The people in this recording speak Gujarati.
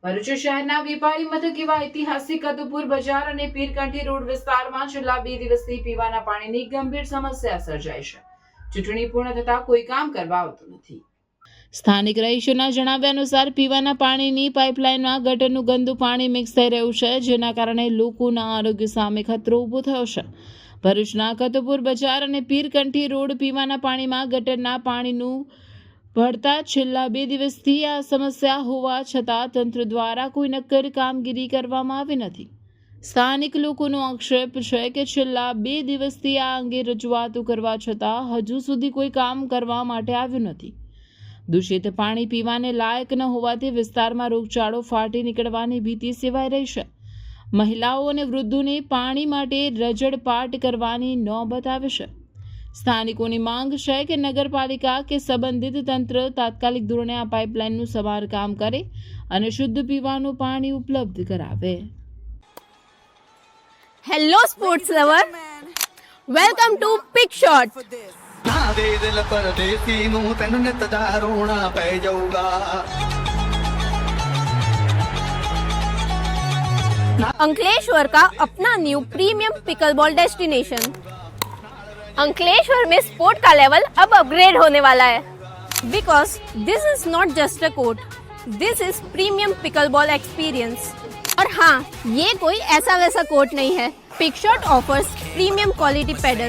ભરૂચ શહેરના વેપારી મથક એવા ઐતિહાસિક કતુપુર બજાર અને પીરકંઠી રોડ વિસ્તારમાં છેલ્લા 2 દિવસથી પીવાના પાણીની ગંભીર સમસ્યા સર્જાઈ છે। ચૂંટણી પૂર્ણ થતા કોઈ કામ કરવા આવતું નથી। સ્થાનિક રહીશોના જણાવ્યા અનુસાર પીવાના પાણીની પાઇપલાઇનમાં ગટરનું ગંદુ પાણી મિક્સ થઈ રહ્યું છે, જેના કારણે લોકોના આરોગ્ય સામે ખતરો ઊભો થયો છે। ભરૂચના કતુપુર બજાર અને પીરકંઠી રોડ પીવાના પાણીમાં ગટરના પાણીનું ભળતા છેલ્લા 2 દિવસથી આ સમસ્યા હોવા છતાં તંત્ર દ્વારા કોઈ નક્કર કામગીરી કરવામાં આવી નથી। સ્થાનિક લોકોનો આક્ષેપ છે કે છેલ્લા 2 દિવસથી આ અંગે રજૂઆતો કરવા છતાં હજુ સુધી કોઈ કામ કરવા માટે આવ્યું નથી। દૂષિત પાણી પીવાને લાયક ન હોવાથી વિસ્તારમાં રોગચાળો ફાટી નીકળવાની ભીતિ સેવાઈ રહી છે। મહિલાઓ અને વૃદ્ધોને પાણી માટે રજડપાટ કરવાની નોબત આવે છે। સ્થાનિકોની માંગ છે કે નગરપાલિકા કે સંબંધિત તંત્ર તાત્કાલિક ધોરણે આ પાઇપલાઇનનું સમારકામ કરે અને શુદ્ધ પીવાનું પાણી ઉપલબ્ધ કરાવે। Hello sports lover, welcome to Pick Shot. Ankleshwar का अपना new premium pickleball destination. Ankleshwar में स्पोर्ट का लेवल अब अपग्रेड होने वाला है, because this is not just a court, this is premium pickleball experience. और हाँ, ये कोई ऐसा वैसा कोर्ट नहीं है। Pick Shot offers premium quality pedal